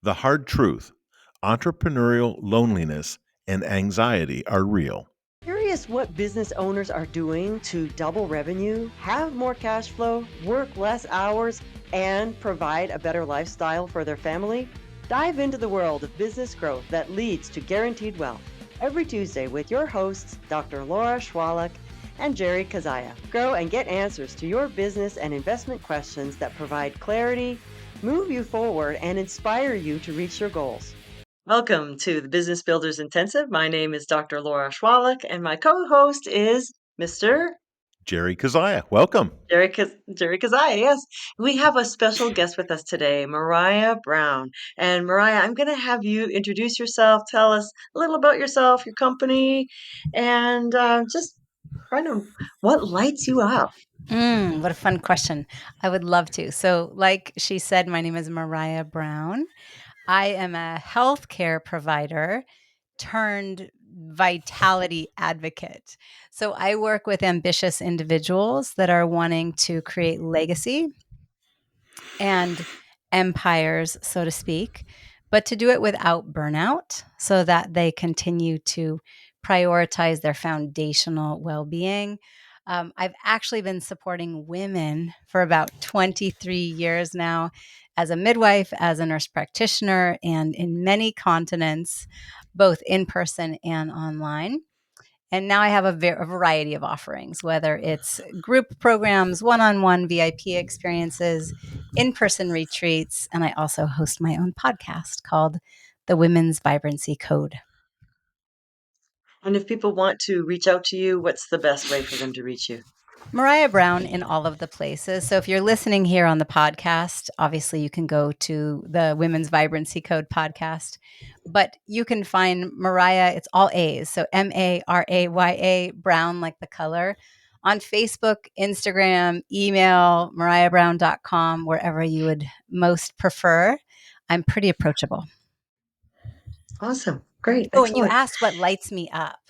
The hard truth: entrepreneurial loneliness and anxiety are real. Curious what business owners are doing to double revenue, have more cash flow, work less hours, and provide a better lifestyle for their family? Dive into the world of business growth that leads to guaranteed wealth every Tuesday with your hosts, Dr. Laura Shwaluk and Jerry Kezhaya. Grow and get answers to your business and investment questions that provide clarity, move you forward, and inspire you to reach your goals. Welcome to the Business Builders Intensive. My name is Dr. Laura Shwaluk, and my co-host is Mr. Jerry Kezhaya, welcome. Jerry Kezhaya. Yes, we have a special guest with us today, Maraya Brown. And Maraya, I'm going to have you introduce yourself, tell us a little about yourself, your company, and just kind of what lights you up. What a fun question. I would love to. So, like she said, my name is Maraya Brown. I am a healthcare provider turned vitality advocate. So, I work with ambitious individuals that are wanting to create legacy and empires, so to speak, but to do it without burnout so that they continue to prioritize their foundational well being. I've actually been supporting women for about 23 years now as a midwife, as a nurse practitioner, and in many continents, both in person and online. And now I have a variety of offerings, whether it's group programs, one-on-one VIP experiences, in-person retreats, and I also host my own podcast called The Women's Vibrancy Code. And if people want to reach out to you, what's the best way for them to reach you? Maraya Brown in all of the places. So if you're listening here on the podcast, obviously you can go to the Women's Vibrancy Code podcast, but you can find Maraya, it's all A's. So Maraya Brown, like the color, on Facebook, Instagram, email, marayabrown.com, wherever you would most prefer. I'm pretty approachable. Awesome. Great. Oh, and you Excellent. asked what lights me up.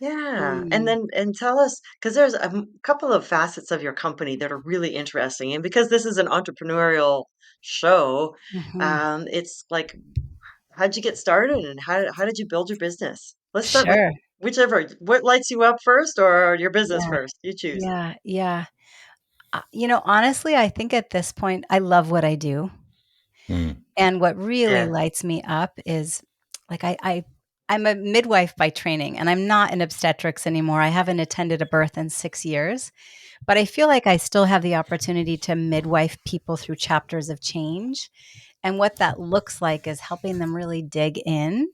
Yeah. And tell us, because there's a couple of facets of your company that are really interesting. And because this is an entrepreneurial show, Mhm. it's like, how'd you get started and how did you build your business? Let's start with Sure. whichever. What lights you up first or your business Yeah. first? You choose. Yeah. Honestly, I think at this point, I love what I do. And what really Yeah. lights me up is like I'm a midwife by training, and I'm not in obstetrics anymore. I haven't attended a birth in 6 years, but I feel like I still have the opportunity to midwife people through chapters of change. And what that looks like is helping them really dig in,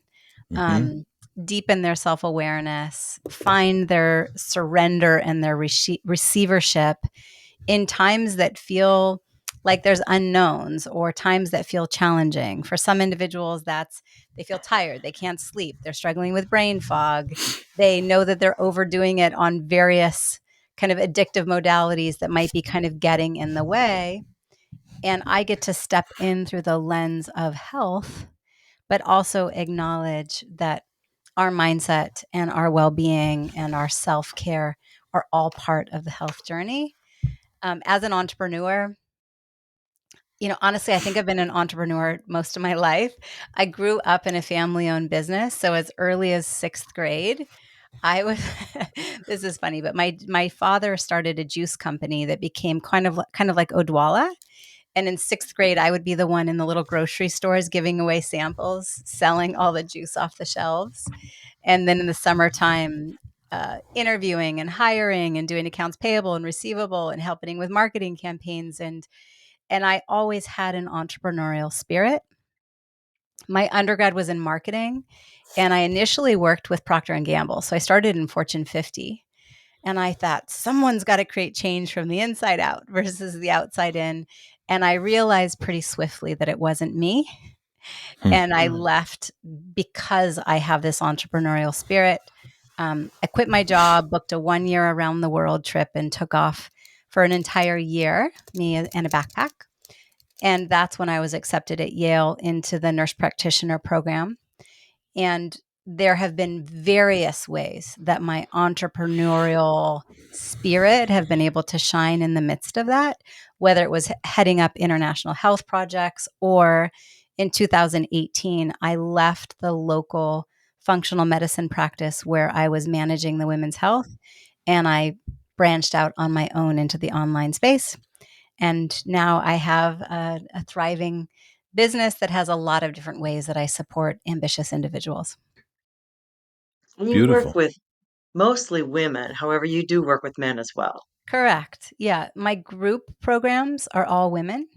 um, deepen their self awareness, find their surrender and their receivership in times that feel like there's unknowns or times that feel challenging. For some individuals, that's they feel tired, they can't sleep, they're struggling with brain fog, they know that they're overdoing it on various kind of addictive modalities that might be kind of getting in the way. And I get to step in through the lens of health, but also acknowledge that our mindset and our well being and our self care are all part of the health journey. As an entrepreneur, honestly, I think I've been an entrepreneur most of my life. I grew up in a family owned business. So as early as sixth grade, I was, this is funny, but my father started a juice company that became kind of like Odwalla. And in sixth grade, I would be the one in the little grocery stores giving away samples, selling all the juice off the shelves. And then in the summertime, interviewing and hiring and doing accounts payable and receivable and helping with marketing campaigns. And I always had an entrepreneurial spirit. My undergrad was in marketing, and I initially worked with Procter and Gamble. So I started in Fortune 50. And I thought someone's got to create change from the inside out versus the outside in. And I realized pretty swiftly that it wasn't me. And I left because I have this entrepreneurial spirit. I quit my job, booked a 1 year around the world trip, and took off for an entire year, me and a backpack. And that's when I was accepted at Yale into the nurse practitioner program. And there have been various ways that my entrepreneurial spirit have been able to shine in the midst of that, whether it was heading up international health projects or in 2018, I left the local functional medicine practice where I was managing the women's health, and I branched out on my own into the online space. And now I have a thriving business that has a lot of different ways that I support ambitious individuals. And you work Beautiful. with mostly women. However, you do work with men as well. Correct. Yeah. My group programs are all women.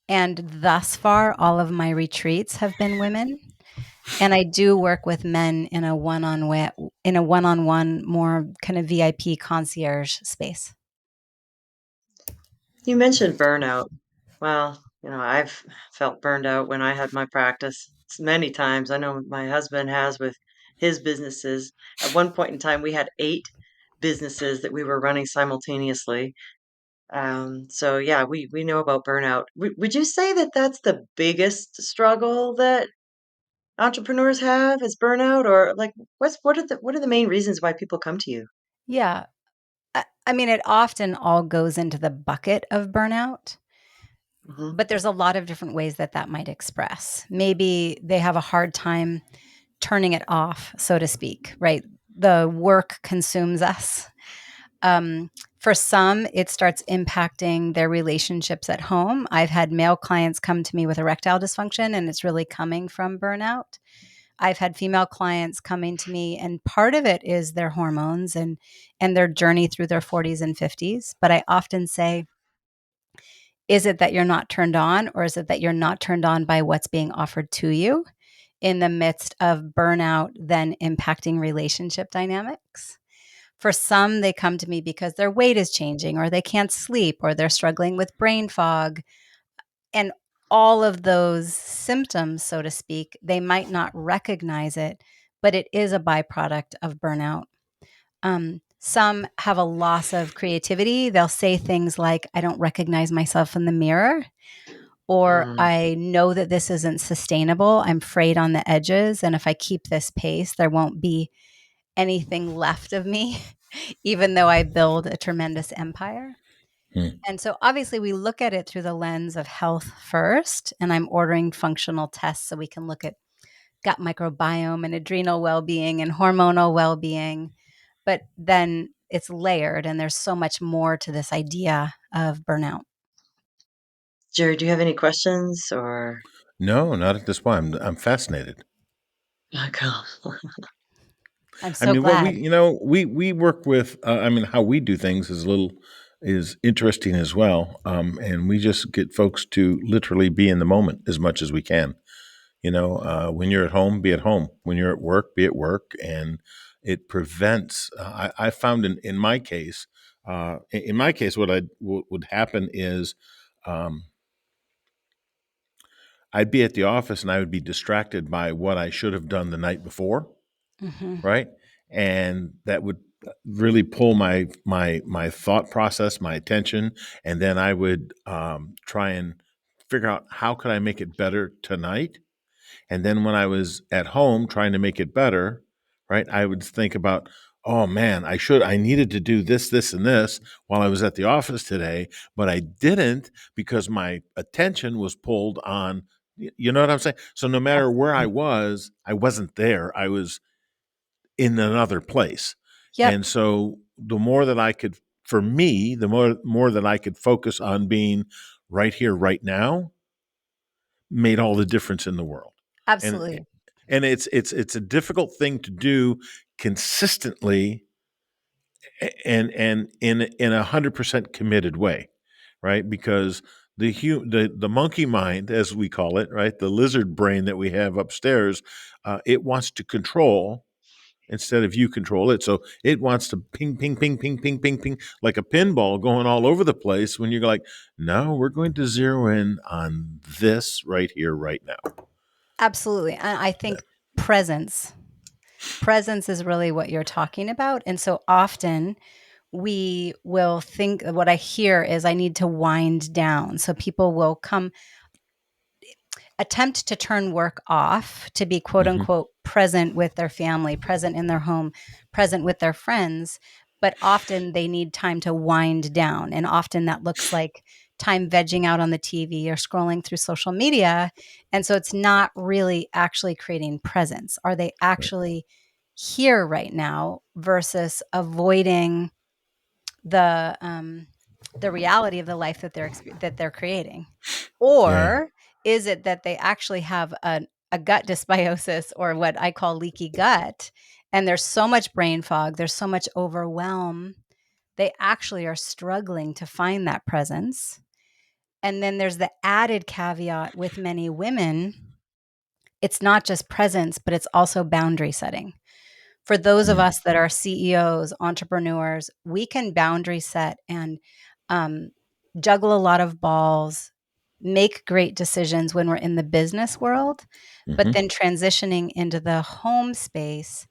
And thus far, all of my retreats have been women. And I do work with men in a one-on-one, more kind of VIP concierge space. You mentioned burnout. Well, I've felt burned out when I had my practice many times. I know my husband has with his businesses. At one point in time, we had 8 businesses that we were running simultaneously. So yeah, we know about burnout. Would you say that that's the biggest struggle that entrepreneurs have is burnout, or like what are the main reasons why people come to you? Yeah. I mean, it often all goes into the bucket of burnout, Hmm. but there's a lot of different ways that that might express. Maybe they have a hard time turning it off, so to speak, right? The work consumes us. For some, it starts impacting their relationships at home. I've had male clients come to me with erectile dysfunction, and it's really coming from burnout. I've had female clients coming to me, and part of it is their hormones and their journey through their 40s and 50s. But I often say, is it that you're not turned on, or is it that you're not turned on by what's being offered to you in the midst of burnout, then impacting relationship dynamics? For some, they come to me because their weight is changing, or they can't sleep, or they're struggling with brain fog. And all of those symptoms, so to speak, they might not recognize it, but it is a byproduct of burnout. Some have a loss of creativity. They'll say things like, I don't recognize myself in the mirror, or Mm. I know that this isn't sustainable. I'm frayed on the edges. And if I keep this pace, there won't be anything left of me, even though I build a tremendous empire. Hmm. And so obviously we look at it through the lens of health first, and I'm ordering functional tests so we can look at gut microbiome and adrenal well-being and hormonal well-being. But then it's layered, and there's so much more to this idea of burnout. Jerry, do you have any questions or? No, not at this point. I'm fascinated. Oh, cool. I'm I so mean, what we, glad. we work with. I mean, how we do things is a little is interesting as well. And we just get folks to literally be in the moment as much as we can. When you're at home, be at home. When you're at work, be at work, and it prevents. I found in my case, what would happen is. Um, I'd be at the office and I would be distracted by what I should have done the night before, Hmm. right? And that would really pull my thought process, my attention, and then I would try and figure out how could I make it better tonight. And then when I was at home trying to make it better, right, I would think about, oh man, I needed to do this, this, and this while I was at the office today, but I didn't because my attention was pulled on, you know what I'm saying? So no matter where I wasn't there. I was in another place. Yep, And so the more that I could, for me, the more that I could focus on being right here, right now, made all the difference in the world. And absolutely. it's a difficult thing to do consistently and in 100% committed way, right? Because the monkey mind, as we call it, right, the lizard brain that we have upstairs, it wants to control instead of you control it. So it wants to ping, ping, ping, ping, ping, ping, ping, like a pinball going all over the place. When you're like, no, we're going to zero in on this right here, right now. Absolutely. And I think presence, presence is really what you're talking about. And so often we will think, what I hear is I need to wind down. So people will come attempt to turn work off to be quote Hmm. unquote present with their family, present in their home, present with their friends. But often they need time to wind down. And often that looks like time vegging out on the TV or scrolling through social media. And so it's not really actually creating presence. Are they Right. actually here right now versus avoiding the reality of the life that they're creating? Yeah. Or is it that they actually have a gut dysbiosis, or what I call leaky gut, and there's so much brain fog, there's so much overwhelm, they actually are struggling to find that presence. And then there's the added caveat with many women, it's not just presence, but it's also boundary setting. For those of Mm. us that are CEOs, entrepreneurs, we can boundary set and um, juggle a lot of balls, make great decisions when we're in the business world, but Hmm. then transitioning into the home space,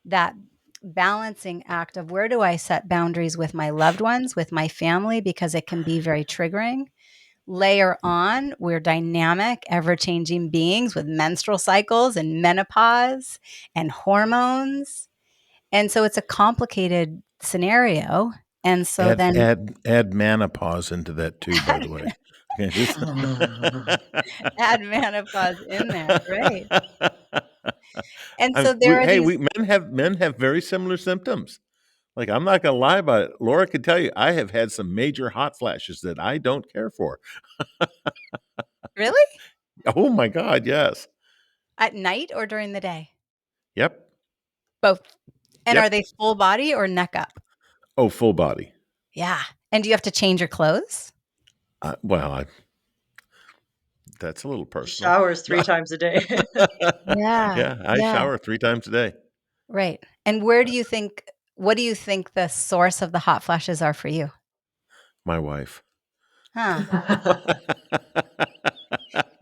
that balancing act of where do I set boundaries with my loved ones, with my family, because it can be very triggering. Layer on, we're dynamic, ever changing beings with menstrual cycles and menopause and hormones. And so it's a complicated scenario. And so Add then add add menopause into that too, by the way. Okay, just add menopause in there, right? And I mean, so there are these. we men have very similar symptoms. Like, I'm not gonna lie about it. Laura could tell you, I have had some major hot flashes that I don't care for. Really? Oh my god, yes. At night or during the day? Yep, Both. And are yep. they full body or neck up? Oh, full body. Yeah. And do you have to change your clothes? Well, that's a little He personal. showers 3 times a day. Yeah. Yeah, I Yeah. shower 3 times a day. Right. And what do you think the source of the hot flashes are for you? My wife. Huh.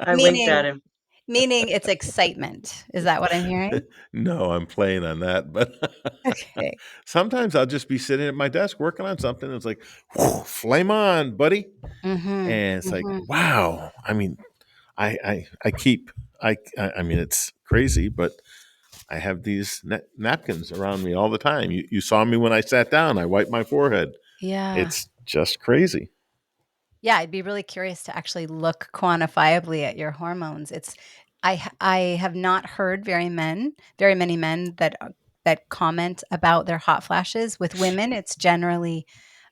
I winked at Meaning him. meaning it's excitement. Is that what I'm hearing? No, I'm playing on that, but Okay. sometimes I'll just be sitting at my desk working on something, and it's like, "Whew, flame on, buddy." Mhm. And it's like, Mhm. wow. I mean, I keep I mean, it's crazy, but I have these napkins around me all the time. You saw me when I sat down. I wiped my forehead. Yeah. It's just crazy. Yeah, I'd be really curious to actually look quantifiably at your hormones. I have not heard very many men that comment about their hot flashes. With women, it's generally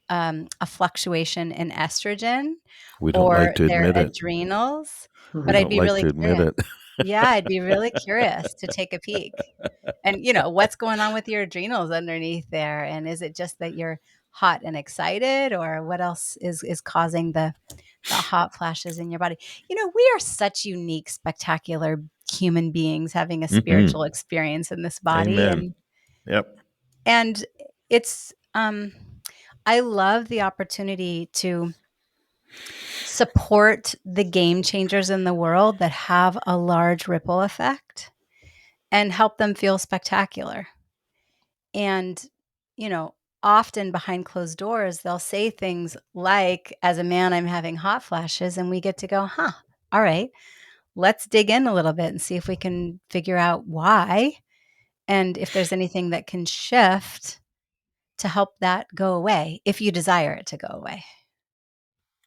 a fluctuation in estrogen We don't like or to their admit it. adrenals. We But I'd don't be like really to admit curious. it. Yeah, I'd be really curious to take a peek. And, what's going on with your adrenals underneath there? And is it just that you're hot and excited, or what else is causing the hot flashes in your body? We are such unique, spectacular human beings having a spiritual Hmm. experience in this body. Amen. And Yep. and it's I love the opportunity to support the game changers in the world that have a large ripple effect and help them feel spectacular. And, you know, often behind closed doors, they'll say things like, as a man, I'm having hot flashes. And we get to go, huh, all right, let's dig in a little bit and see if we can figure out why. And if there's anything that can shift to help that go away, if you desire it to go away.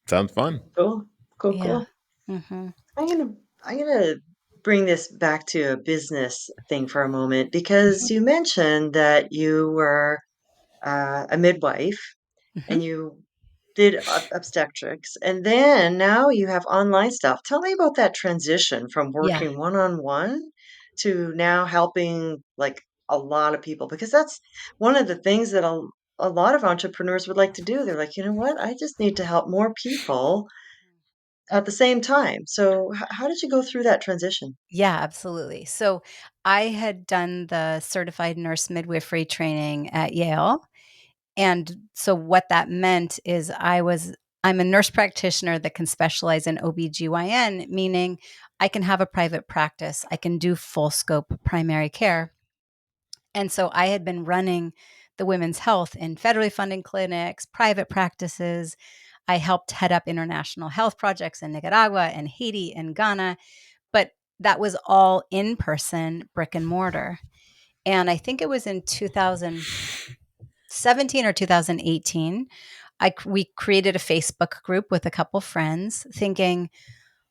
Sounds fun. Cool. Cool, Yeah. cool. Hmm. I'm gonna I'm gonna bring this back to a business thing for a moment because you mentioned that you were a midwife Hmm. and you did obstetrics, and then now you have online stuff. Tell me about that transition from Yeah. working one-on-one to now helping like a lot of people because that's one of the things that a lot of entrepreneurs would like to do. They're like, you know what? I just need to help more people at the same time. So, how did you go through that transition? Yeah, absolutely. So I had done the certified nurse midwifery training at Yale. And so what that meant is I'm a nurse practitioner that can specialize in OBGYN, meaning I can have a private practice. I can do full scope primary care. And so I had been running the women's health in federally funded clinics, private practices. I helped head up international health projects in Nicaragua and Haiti and Ghana, but that was all in person, brick and mortar. And I think it was in 2017 or 2018, we created a Facebook group with a couple friends thinking,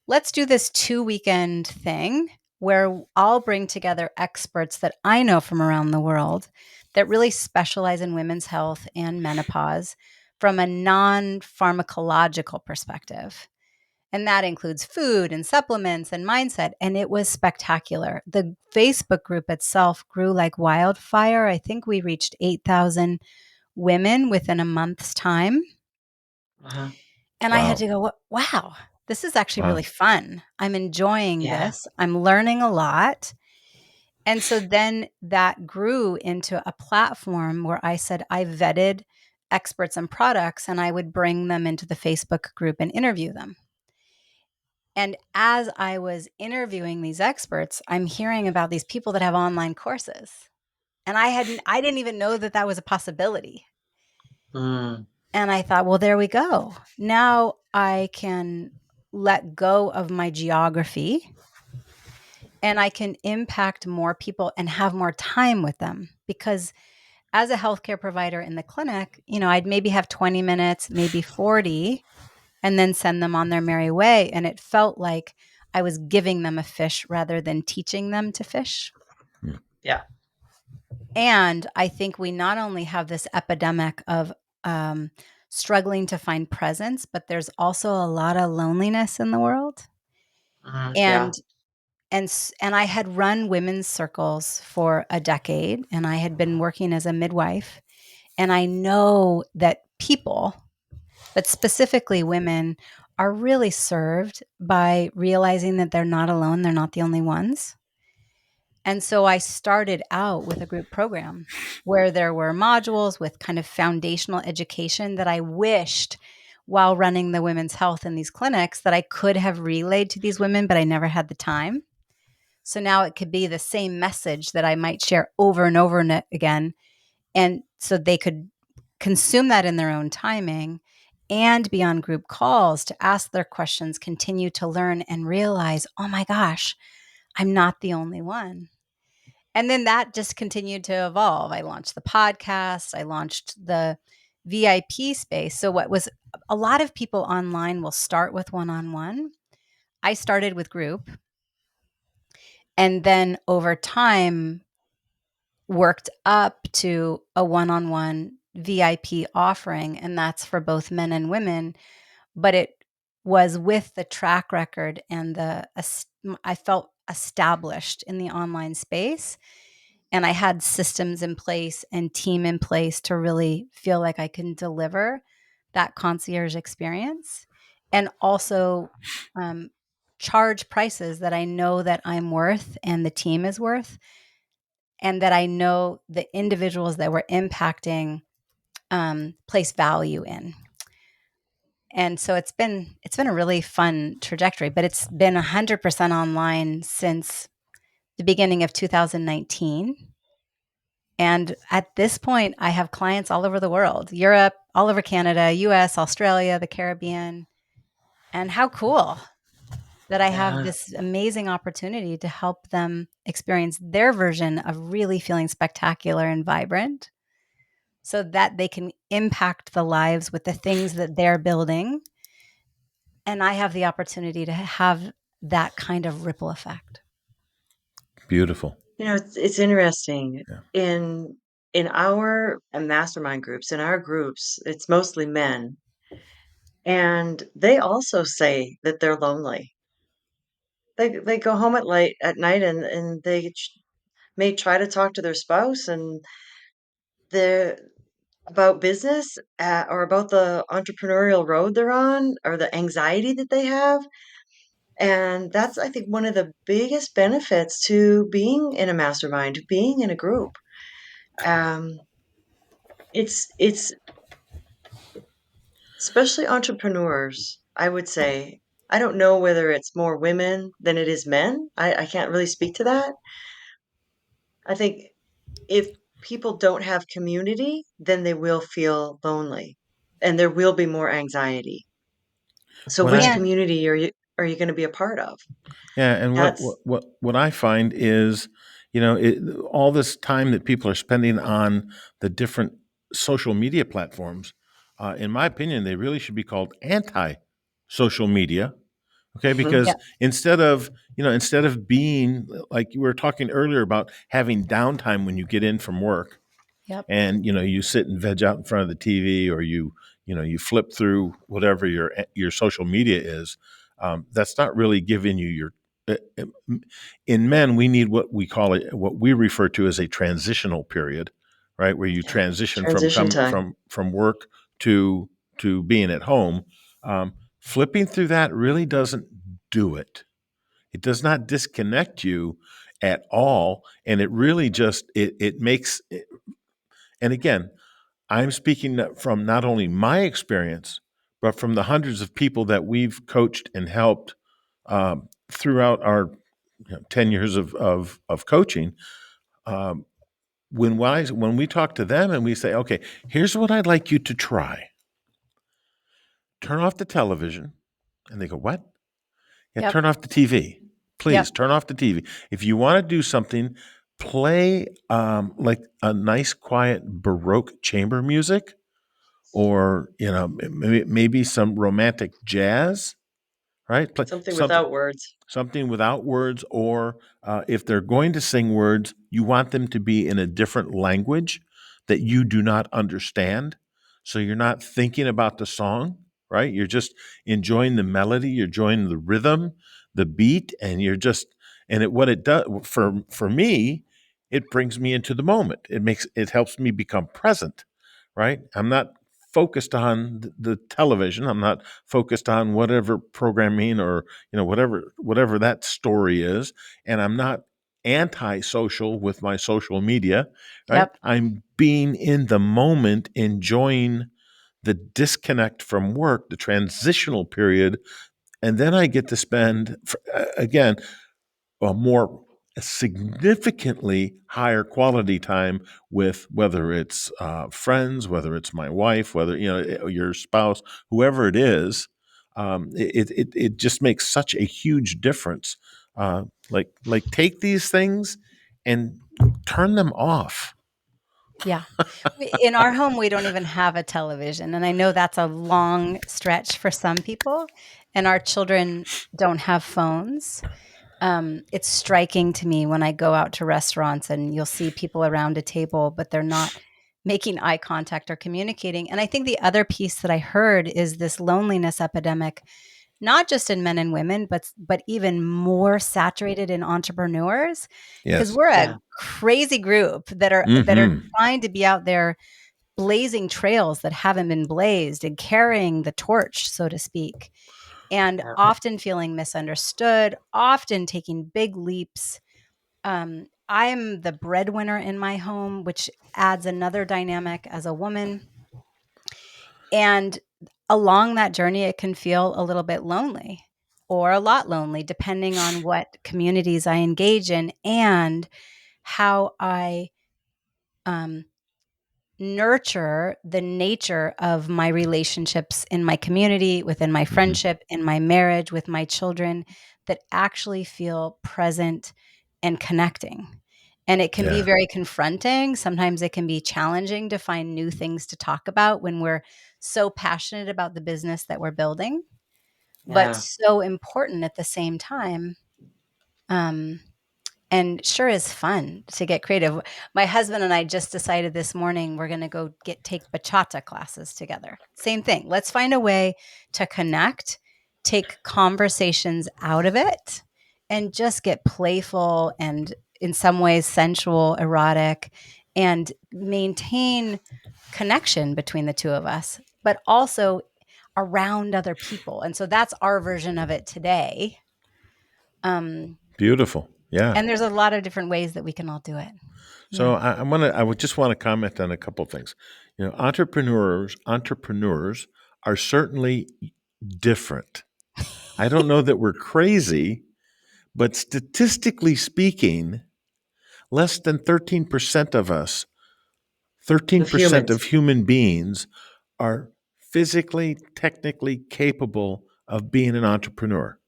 let's do this 2-weekend thing where I'll bring together experts that I know from around the world that really specialize in women's health and menopause from a non-pharmacological perspective. And that includes food and supplements and mindset. And it was spectacular. The Facebook group itself grew like wildfire. I think we reached 8,000 women within a month's time. Uh-huh. And I had Wow. to go, wow, this is actually Wow. really fun. I'm enjoying Yeah. this. I'm learning a lot. And so then that grew into a platform where I said I vetted experts and products and I would bring them into the Facebook group and interview them. And as I was interviewing these experts, I'm hearing about these people that have online courses. And I didn't even know that that was a possibility. Mm. And I thought, well, there we go. Now I can let go of my geography and I can impact more people and have more time with them. Because as a healthcare provider in the clinic, I'd maybe have 20 minutes, maybe 40, and then send them on their merry way. And it felt like I was giving them a fish rather than teaching them to fish. Yeah. And I think we not only have this epidemic of struggling to find presence, but there's also a lot of loneliness in the world. Yeah. And and I had run women's circles for a decade, and I had been working as a midwife. And I know that people, but specifically women, are really served by realizing that they're not alone. They're not the only ones. And so I started out with a group program where there were modules with kind of foundational education that I wished while running the women's health in these clinics that I could have relayed to these women, but I never had the time. So now it could be the same message that I might share over and over again. And so they could consume that in their own timing and be on group calls to ask their questions, continue to learn and realize, oh my gosh, I'm not the only one. And then that just continued to evolve. I launched the podcast, I launched the VIP space. So, what was a lot of people online will start with one on one. I started with group and then over time worked up to a one on one VIP offering. And that's for both men and women. But it was with the track record and I felt established in the online space. And I had systems in place and team in place to really feel like I can deliver that concierge experience and also charge prices that I know that I'm worth and the team is worth, and that I know the individuals that we're impacting place value in. And so it's been a really fun trajectory, but it's been 100% online since the beginning of 2019. And at this point, I have clients all over the world, Europe, all over Canada, US, Australia, the Caribbean. And how cool that I have Yeah. this amazing opportunity to help them experience their version of really feeling spectacular and vibrant so that they can impact the lives with the things that they're building. And I have the opportunity to have that kind of ripple effect. Beautiful. It's interesting. Yeah. In our mastermind groups, in our groups, it's mostly men, and they also say that they're lonely. They go home at night and they may try to talk to their spouse and the about business or about the entrepreneurial road they're on or the anxiety that they have. And that's, I think, one of the biggest benefits to being in a mastermind, being in a group. Um, it's especially entrepreneurs, I would say. I don't know whether it's more women than it is men. I can't really speak to that. I think if people don't have community, then they will feel lonely and there will be more anxiety. So What which I And community are you going to be a part of? Yeah, and That's what I find is, all this time that people are spending on the different social media platforms, in my opinion, they really should be called anti-social media. Okay, Mhm. because Yep. instead of being like you were talking earlier about having downtime when you get in from work, Yep. and you sit and veg out in front of the TV, or you flip through whatever your social media is. That's not really giving you your. In men, we need what we refer to as a transitional period, right? Where you Yeah. transition from Transition come time. from work to being at home. Flipping through that really doesn't do it. It does not disconnect you at all, and it really just it makes. And again, I'm speaking from not only my experience, but from the hundreds of people that we've coached and helped throughout our 10 years of coaching. Um, when we talk to them and we say, okay, here's what I'd like you to try. Turn off the television. And they go, what? Yeah, Yep. turn off the TV. Please Yep. turn off the TV. If you want to do something, play like a nice, quiet Baroque chamber music, or maybe some romantic jazz, right? Play Something something without words. something without words, or if they're going to sing words, you want them to be in a different language that you do not understand. So you're not thinking about the song, right? You're just enjoying the melody, you're enjoying the rhythm, the beat, and what it does for me, it brings me into the moment. It helps me become present, right? I'm not focused on the television. I'm not focused on whatever programming or whatever that story is, and I'm not anti-social with my social media, right? Yep. I'm being in the moment, enjoying the disconnect from work, the transitional period, and then I get to spend again a more significantly higher quality time with, whether it's friends, whether it's my wife, whether your spouse, whoever it is. It just makes such a huge difference. Like take these things and turn them off. Yeah. In our home, we don't even have a television. And I know that's a long stretch for some people. And our children don't have phones. It's striking to me when I go out to restaurants and you'll see people around a table, but they're not making eye contact or communicating. And I think the other piece that I heard is this loneliness epidemic, not just in men and women, but even more saturated in entrepreneurs, because Yes. we're a Yeah. crazy group that are Mm-hmm. trying to be out there blazing trails that haven't been blazed and carrying the torch, so to speak, and Yeah. often feeling misunderstood, often taking big leaps. I'm the breadwinner in my home, which adds another dynamic as a woman. And along that journey, it can feel a little bit lonely or a lot lonely, depending on what communities I engage in and how I um, nurture the nature of my relationships in my community, within my Mm-hmm. friendship, in my marriage, with my children, that actually feel present and connecting. And it can be Yeah. very confronting. Sometimes it can be challenging to find new things to talk about when we're so passionate about the business that we're building, but Yeah. so important at the same time. Um, and sure is fun to get creative. My husband and I just decided this morning we're going to go take bachata classes together. Same thing. Let's find a way to connect, take conversations out of it, and just get playful and in some ways sensual, erotic, and maintain connection between the two of us, but also around other people. And so that's our version of it today. Um, Beautiful. Yeah. and there's a lot of different ways that we can all do it. So Yeah. I would just want to comment on a couple of things. Entrepreneurs are certainly different. I don't know that we're crazy, but statistically speaking, less than 13% of us, Of 13% humans. of human beings are physically, technically capable of being an entrepreneur.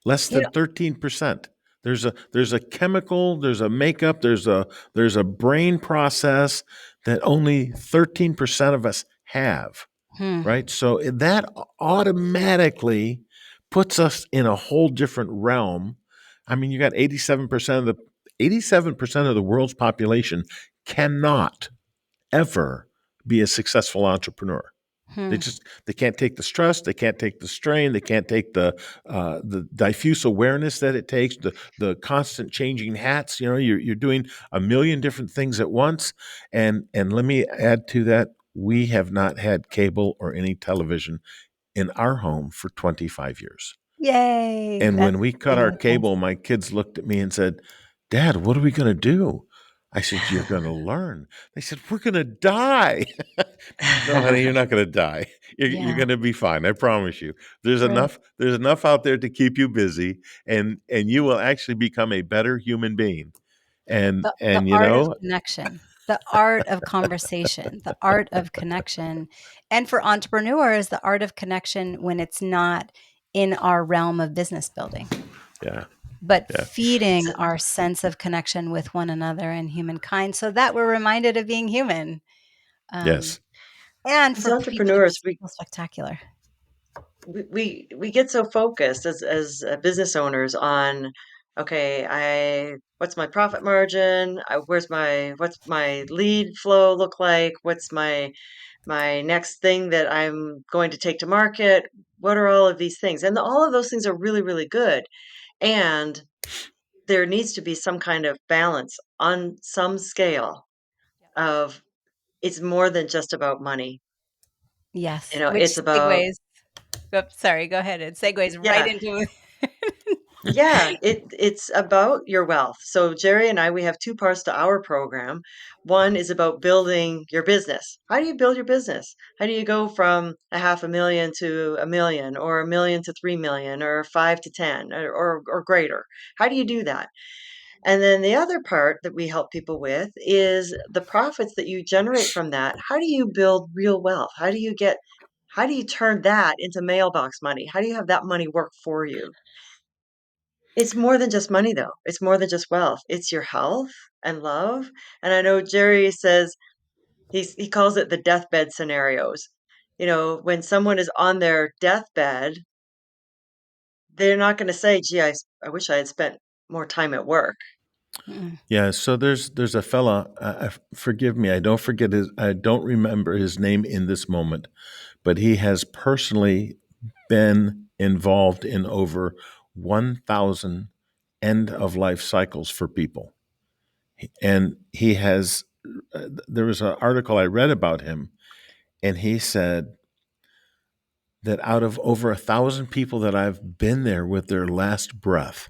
Less You than know, 13%. There's a chemical, there's a makeup, there's a brain process that only 13% of us have, Hmm. right? So that automatically puts us in a whole different realm. I mean, you got 87% of the world's population cannot ever be a successful entrepreneur. Hmm. They can't take the stress, they can't take the strain, they can't take the diffuse awareness that it takes, the constant changing hats. You know, you're doing a million different things at once, and let me add to that: we have not had cable or any television in our home for 25 years. Yay. And That's when we cut our significant. cable, my kids looked at me and said, "Dad, what are we going to do?" I said, "You're going to learn." They said, "We're going to die." No, honey, you're not going to die. You're Yeah. going to be fine. I promise you. There's Right. enough. There's enough out there to keep you busy, and you will actually become a better human being. The And you art of know, connection, the art of conversation, the art of connection. And for entrepreneurs, the art of connection when it's not in our realm of business building, yeah, but yeah, feeding So, our sense of connection with one another and humankind so that we're reminded of being human. Um, yes, and as for people to entrepreneurs, just feel spectacular. we get so focused as business owners on, okay, I what's my profit margin? What's my lead flow look like? What's my next thing that I'm going to take to market? What are all of these things? And all of those things are really, really good. And there needs to be some kind of balance on some scale of it's more than just about money. Yes, It's which about, segues. Oops, sorry, go ahead. It segues right yeah, into. yeah, it's about your wealth. So Jerry and I, we have two parts to our program. One is about building your business. How do you build your business? How do you go from a half a million to a million, or a million to 3 million, or 5 to 10, or greater? How do you do that? And then the other part that we help people with is the profits that you generate from that. How do you build real wealth? How do you turn that into mailbox money? How do you have that money work for you? It's more than just money, though. It's more than just wealth. It's your health and love. And I know Jerry says he calls it the deathbed scenarios. When someone is on their deathbed, they're not going to say, "Gee, I wish I had spent more time at work." Mm, yeah. So there's a fella. Forgive me, I don't remember his name in this moment, but he has personally been involved in over 1,000 end of life cycles for people. And he has, there was an article I read about him, and he said that out of over 1,000 people that I've been there with their last breath,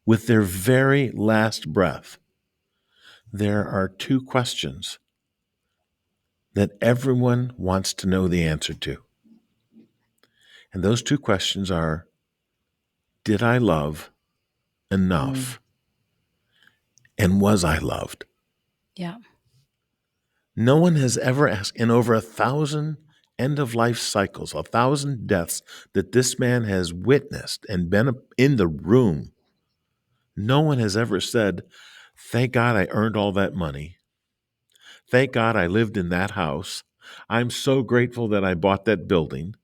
with their very last breath, there are two questions that everyone wants to know the answer to. And those two questions are, did I love Mm, enough? And was I loved? yeah. No one has ever asked in over 1,000 end of life cycles, 1,000 deaths that this man has witnessed and been in the room. No one has ever said, thank God I earned all that money. Thank God I lived in that house. I'm so grateful that I bought that building.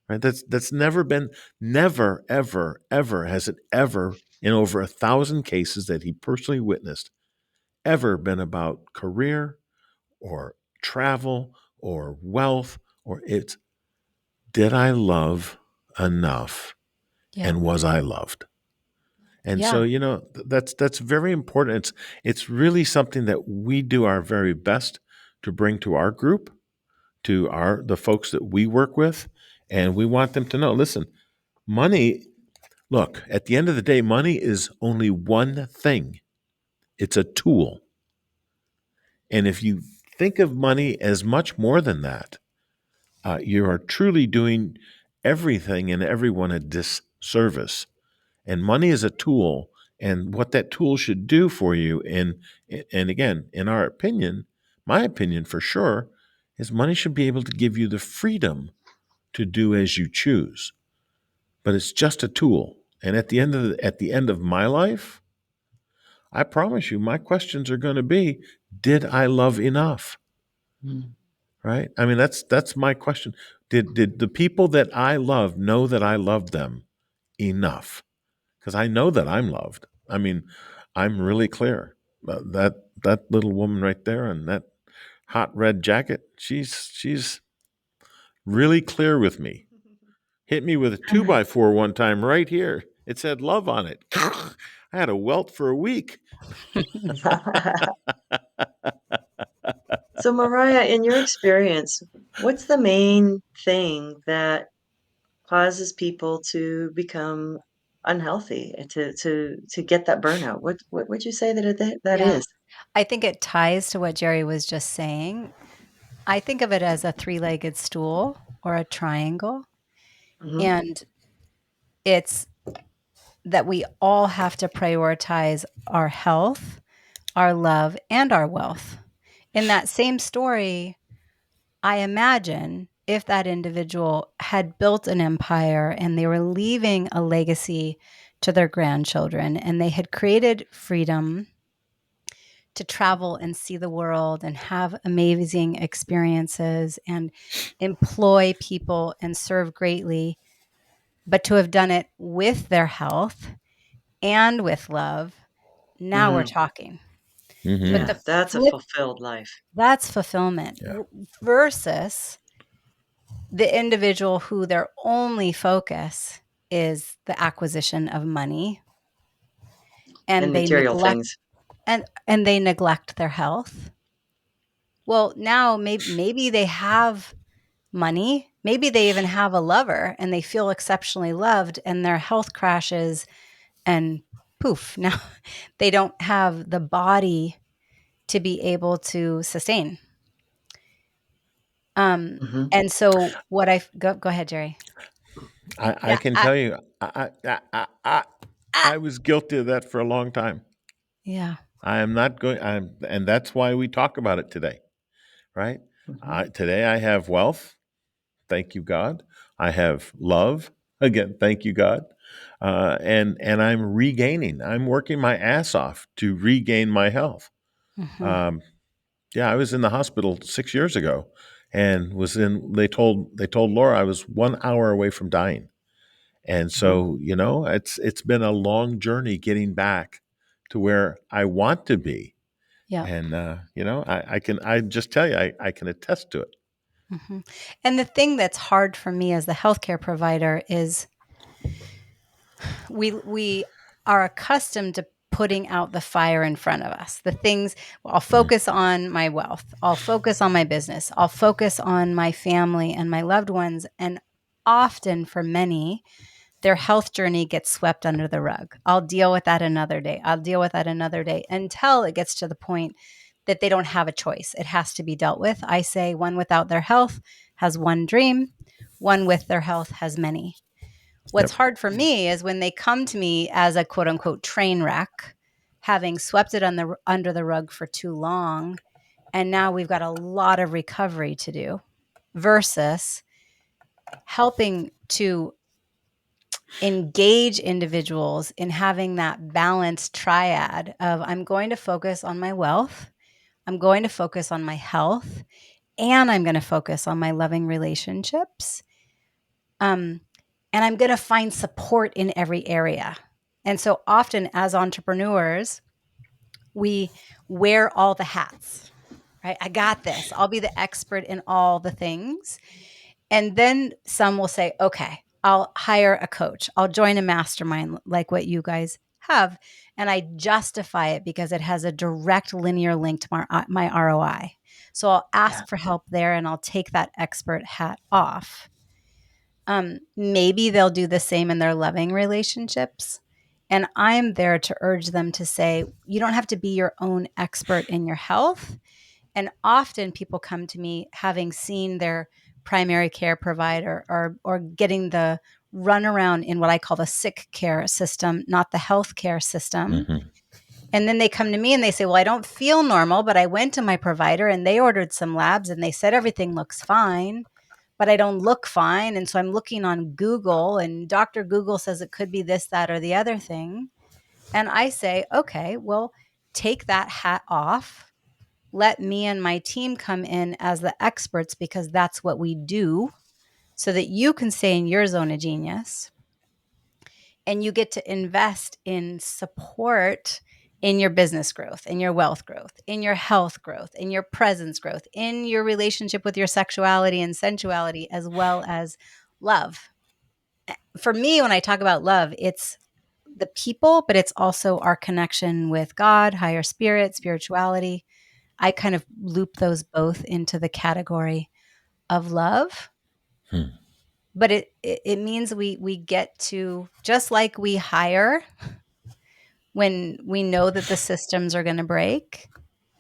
Right? That's never been, never, ever, ever has it ever in over 1,000 cases that he personally witnessed ever been about career or travel or wealth, or it's, did I love enough Yeah. and was I loved? And Yeah. so, that's very important. It's really something that we do our very best to bring to our group, to the folks that we work with, and we want them to know, listen, money, look, at the end of the day, money is only one thing. It's a tool. And if you think of money as much more than that, you are truly doing everything and everyone a disservice. And money is a tool, and what that tool should do for you, and again, in our opinion, my opinion for sure, is money should be able to give you the freedom to do as you choose. But it's just a tool. And at the end of my life, I promise you, my questions are going to be: did I love enough? mm. right? I mean, that's my question. Did the people that I love know that I loved them enough? Because I know that I'm loved. I mean, I'm really clear. That little woman right there and that hot red jacket, she's really clear with me. Hit me with a two by four one time right here. It said love on it. I had a welt for a week. So, Mariah, in your experience, what's the main thing that causes people to become unhealthy and to get that burnout? What would you say that Yeah. is? I think it ties to what Jerry was just saying. I think of it as a three-legged stool or a triangle. Hmm. And it's that we all have to prioritize our health, our love, and our wealth. In that same story, I imagine if that individual had built an empire and they were leaving a legacy to their grandchildren and they had created freedom to travel and see the world and have amazing experiences and employ people and serve greatly, but to have done it with their health and with love, now we're Hmm. talking. But Hmm. Yeah, the that's a flip, fulfilled life. that's fulfillment Yeah. versus the individual who their only focus is the acquisition of money and And they material neglect things. and they neglect their health. Well, now maybe they have money. Maybe they even have a lover and they feel exceptionally loved and their health crashes and poof, now they don't have the body to be able to sustain. Um, Hmm. and so what go ahead, Jerry. I Yeah. can tell you, Ah, I was guilty of that for a long time. yeah. I am not going. And that's why we talk about it today, right? Hmm. Today I have wealth. Thank you, God. I have love. Again, thank you, God. And I'm regaining. I'm working my ass off to regain my health. Hmm. Um, yeah, I was in the hospital 6 years ago, and was in. They told Laura I was 1 hour away from dying, and Hmm. so it's been a long journey getting back to where I want to be. Yep. And I just tell you, I can attest to it. Hmm. And the thing that's hard for me as the healthcare provider is we are accustomed to putting out the fire in front of us. The things, well, I'll Mm, focus on my wealth. I'll focus on my business. I'll focus on my family and my loved ones. And often for many, their health journey gets swept under the rug. I'll deal with that another day. I'll deal with that another day until it gets to the point that they don't have a choice. It has to be dealt with. I say one without their health has one dream, one with their health has many. What's yep. hard for me is when they come to me as a quote unquote train wreck, having swept it under the rug for too long. And now we've got a lot of recovery to do versus helping to engage individuals in having that balanced triad of I'm going to focus on my wealth, I'm going to focus on my health, and I'm going to focus on my loving relationships. Um, and I'm going to find support in every area. And so often as entrepreneurs, we wear all the hats, right? I got this. I'll be the expert in all the things. And then some will say, okay, I'll hire a coach. I'll join a mastermind like what you guys have. And I justify it because it has a direct linear link to my ROI. So I'll Yeah. ask for help there and I'll take that expert hat off. Maybe they'll do the same in their loving relationships. And I'm there to urge them to say, you don't have to be your own expert in your health. And often people come to me having seen their primary care provider or getting the runaround in what I call the sick care system, not the health care system. Hmm. And then they come to me and they say, well, I don't feel normal, but I went to my provider and they ordered some labs and they said everything looks fine, but I don't look fine. And so I'm looking on Google and Dr. Google says it could be this, that, or the other thing. And I say, okay, well, take that hat off let me and my team come in as the experts because that's what we do, so that you can stay in your zone of genius and you get to invest in support in your business growth, in your wealth growth, in your health growth, in your presence growth, in your relationship with your sexuality and sensuality, as well as love. For me, when I talk about love, it's the people, but it's also our connection with God, higher spirit, spirituality. I kind of loop those both into the category of love. Hmm. But it means we get to, just like we hire when we know that the systems are going to break,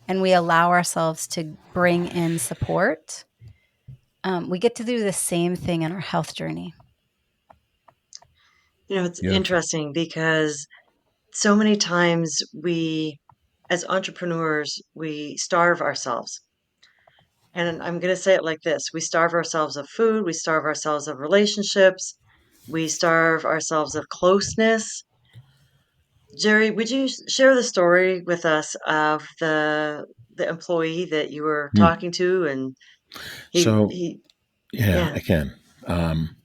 and we allow ourselves to bring in support, we get to do the same thing in our health journey. It's Beautiful. interesting because so many times as entrepreneurs, we starve ourselves. And I'm going to say it like this: we starve ourselves of food, we starve ourselves of relationships, we starve ourselves of closeness. Jerry, would you share the story with us of the employee that you were Hmm. talking to, and So, he yeah, yeah. I can. Um,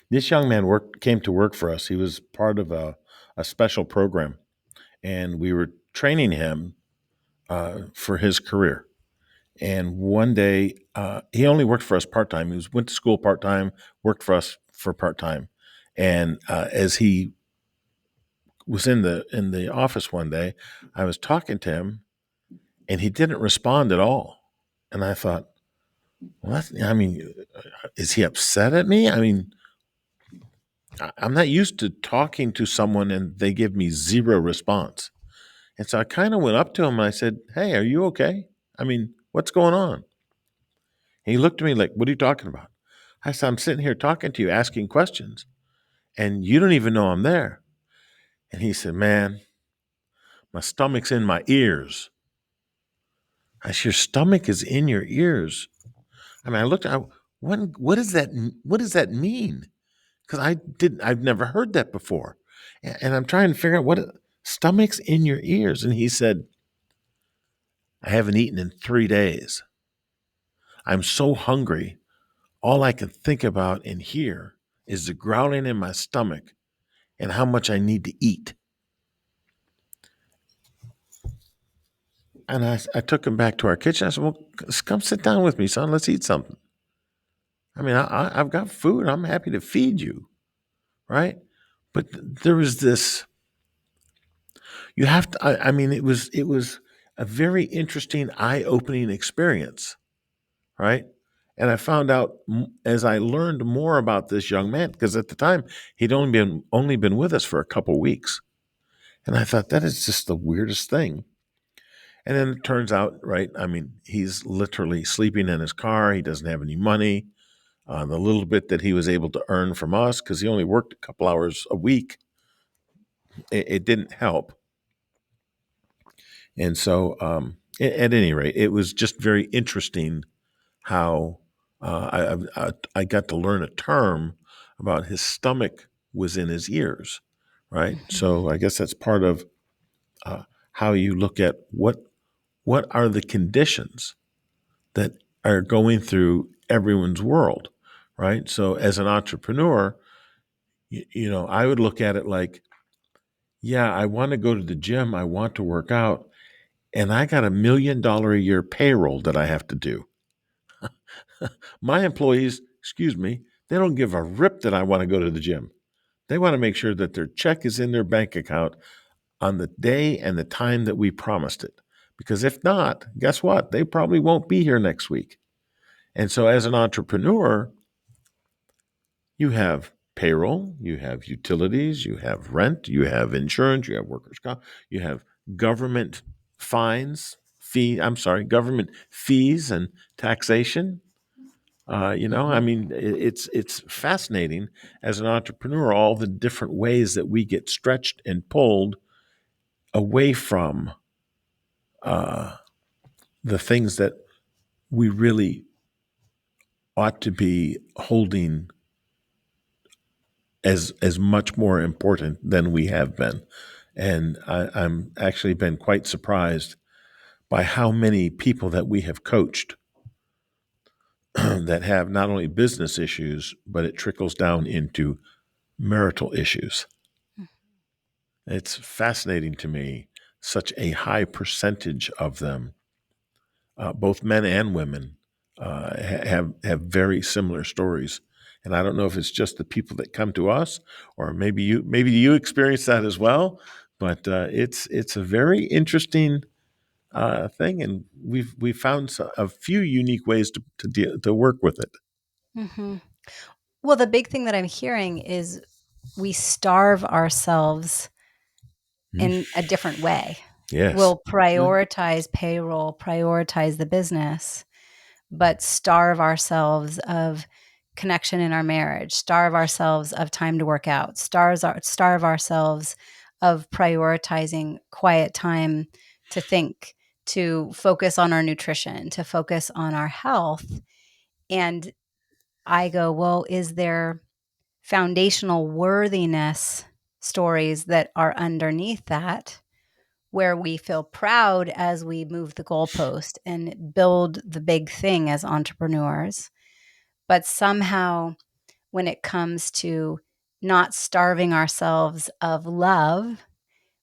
this young man came to work for us. He was part of a special program, and we were training him for his career. And one day, he only worked for us part time. Went to school part time, worked for us for part time. And as he was in the office one day, I was talking to him, and he didn't respond at all. And I thought, well, I mean, is he upset at me? I mean, I'm not used to talking to someone and they give me zero response. And so I kind of went up to him and I said, "Hey, are you okay? I mean, what's going on?" And he looked at me like, "What are you talking about?" I said, "I'm sitting here talking to you, asking questions, and you don't even know I'm there." And he said, "Man, my stomach's in my ears." I said, "Your stomach is in your ears?" I mean, what does that mean? Because I've never heard that before. And I'm trying to figure out stomach's in your ears. And he said, "I haven't eaten in 3 days. I'm so hungry. All I can think about and hear is the growling in my stomach and how much I need to eat." And I took him back to our kitchen. I said, "Well, come sit down with me, son. Let's eat something. I mean, I've got food. I'm happy to feed you, right?" But there was this, you have to, I mean, it was a very interesting, eye opening experience, right? And I found out as I learned more about this young man, because at the time he'd only been with us for a couple weeks, and I thought that is just the weirdest thing. And then it turns out, right? I mean, he's literally sleeping in his car. He doesn't have any money. The little bit that he was able to earn from us, because he only worked a couple hours a week, it didn't help. And so, at any rate, it was just very interesting how I got to learn a term about his stomach was in his ears, right? Mhm. So I guess that's part of uh, how you look at what are the conditions that are going through everyone's world, right? So as an entrepreneur, I would look at it like, yeah, I want to go to the gym, I want to work out, and I got $1 million a year payroll that I have to do. My employees, excuse me, they don't give a rip that I want to go to the gym. They want to make sure that their check is in their bank account on the day and the time that we promised it. Because if not, guess what? They probably won't be here next week. And so, as an entrepreneur, you have payroll, you have utilities, you have rent, you have insurance, you have workers' comp, you have government government fees and taxation. I Mhm. mean, it's fascinating as an entrepreneur, all the different ways that we get stretched and pulled away from uh, the things that we really ought to be holding as much more important than we have been. And I'm actually been quite surprised. by how many people that we have coached that have not only business issues, but it trickles down into marital issues. It's fascinating to me, such a high percentage of them, both men and women, have very similar stories. And I don't know if it's just the people that come to us, or maybe you experience that as well. But it's a very interesting thing, and we've found a few unique ways to work with it. Hmm. Well, the big thing that I'm hearing is we starve ourselves Mm. in a different way. Yes. We'll prioritize payroll, prioritize the business, but starve ourselves of connection in our marriage, starve ourselves of time to work out, starve ourselves of prioritizing quiet time to think, to focus on our nutrition, to focus on our health. And I go, well, is there foundational worthiness stories that are underneath that, where we feel proud as we move the goalpost and build the big thing as entrepreneurs? But somehow, when it comes to not starving ourselves of love,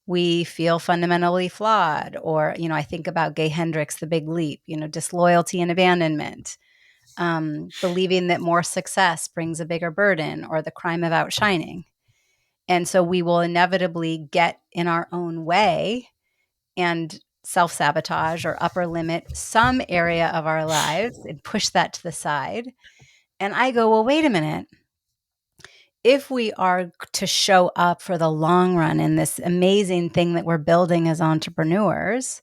we feel fundamentally flawed. Or, I think about Gay Hendricks, The Big Leap, disloyalty and abandonment, believing that more success brings a bigger burden, or the crime of outshining. And so we will inevitably get in our own way and self sabotage or upper limit some area of our lives and push that to the side. And I go, well, wait a minute. If we are to show up for the long run in this amazing thing that we're building as entrepreneurs,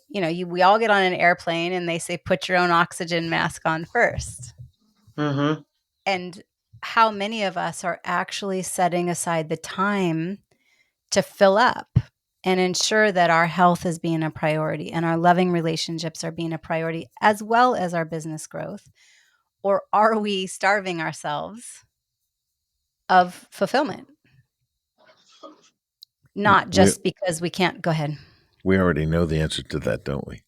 we all get on an airplane and they say, put your own oxygen mask on first. Mm-hmm. And how many of us are actually setting aside the time to fill up and ensure that our health is being a priority and our loving relationships are being a priority, as well as our business growth? Or are we starving ourselves of fulfillment? Not We just because we can't. Go ahead. we already know the answer to that, don't we?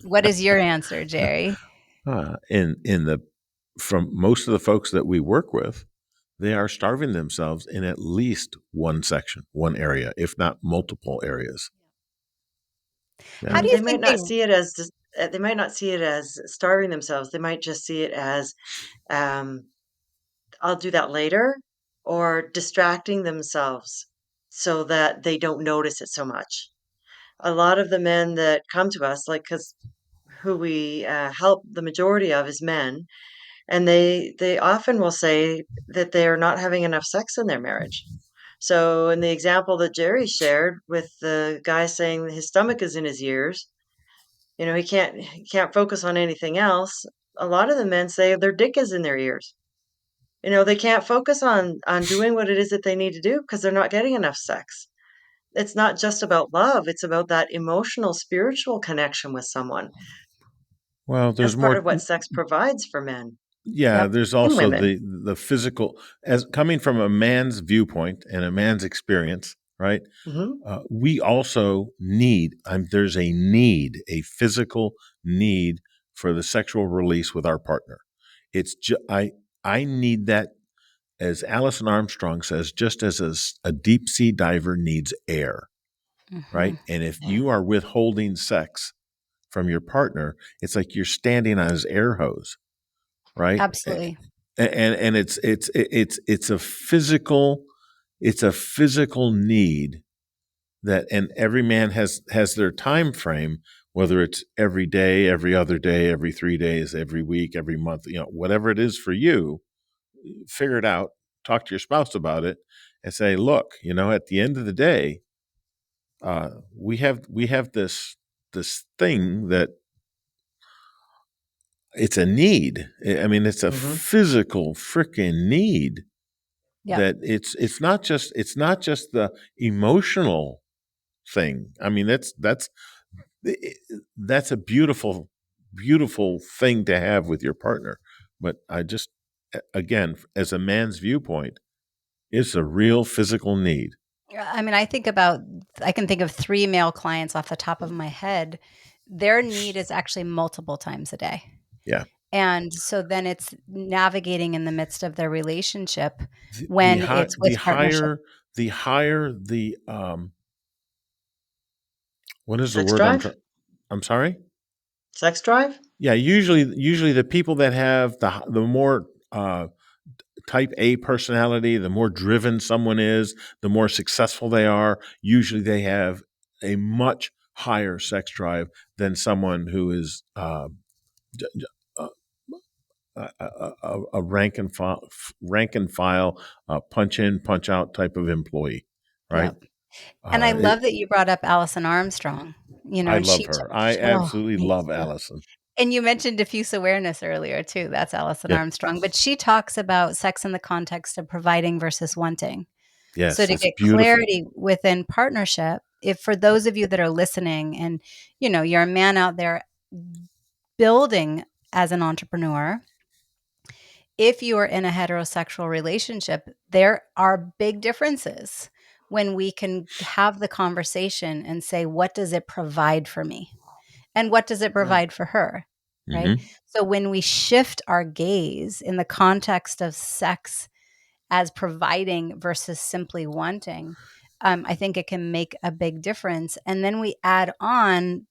What is your answer, Jerry? In the From most of the folks that we work with, they are starving themselves in at least one section, one area, if not multiple areas. How Yeah. do you They might think they? not see it as they might not see it as starving themselves. They might just see it as um, I'll do that later, or distracting themselves so that they don't notice it so much. A lot of the men that come to us, like, because who we help, the majority of is men, and they often will say that they are not having enough sex in their marriage. So, in the example that Jerry shared with the guy saying that his stomach is in his ears, he can't focus on anything else. A lot of the men say their dick is in their ears. They can't focus on doing what it is that they need to do because they're not getting enough sex. It's not just about love, it's about that emotional, spiritual connection with someone. Well, That's there's part more. of what sex provides for men Yeah, Yep. there's and also women. the physical, as coming from a man's viewpoint and a man's experience, right? Mhm. We also need. There's a physical need for the sexual release with our partner. I need that, as Alison Armstrong says, just as a deep sea diver needs air, Hmm. right? And if you are withholding sex from your partner, it's like you're standing on his air hose, right? Absolutely. And it's a physical need that, and every man has their time frame, whether it's every day, every other day, every 3 days, every week, every month, whatever it is for you. Figure it out, talk to your spouse about it, and say, look, at the end of the day, we have this thing that it's a need. I mean, it's a Mhm. physical freaking need, Yep. that it's not just the emotional thing. I mean, that's a beautiful thing to have with your partner. But again, as a man's viewpoint, it's a real physical need. I mean, I can think of three male clients off the top of my head their need is actually multiple times a day. Yeah. And so then it's navigating in the midst of their relationship The when high, it's with partnership. the higher the what is the Sex word drive? I'm sorry? Sex drive? Yeah, usually the people that have the more type A personality, the more driven someone is, the more successful they are. Usually they have a much higher sex drive than someone who is j- j- uh, a rank and file, punch in, punch out type of employee, right? Yep. And I It, love that you brought up Alison Armstrong, I and love she her. I oh, absolutely me love too. Allison. And you mentioned diffuse awareness earlier too. That's Alison Yeah. Armstrong, but she talks about sex in the context of providing versus wanting. So Yes, to it's get beautiful. clarity within partnership, if for those of you that are listening and you're a man out there building as an entrepreneur, if you are in a heterosexual relationship, there are big differences when we can have the conversation and say, what does it provide for me? And what does it Right. provide for her? Right. Hmm. So when we shift our gaze in the context of sex as providing versus simply wanting, I think it can make a big difference. And then we add on,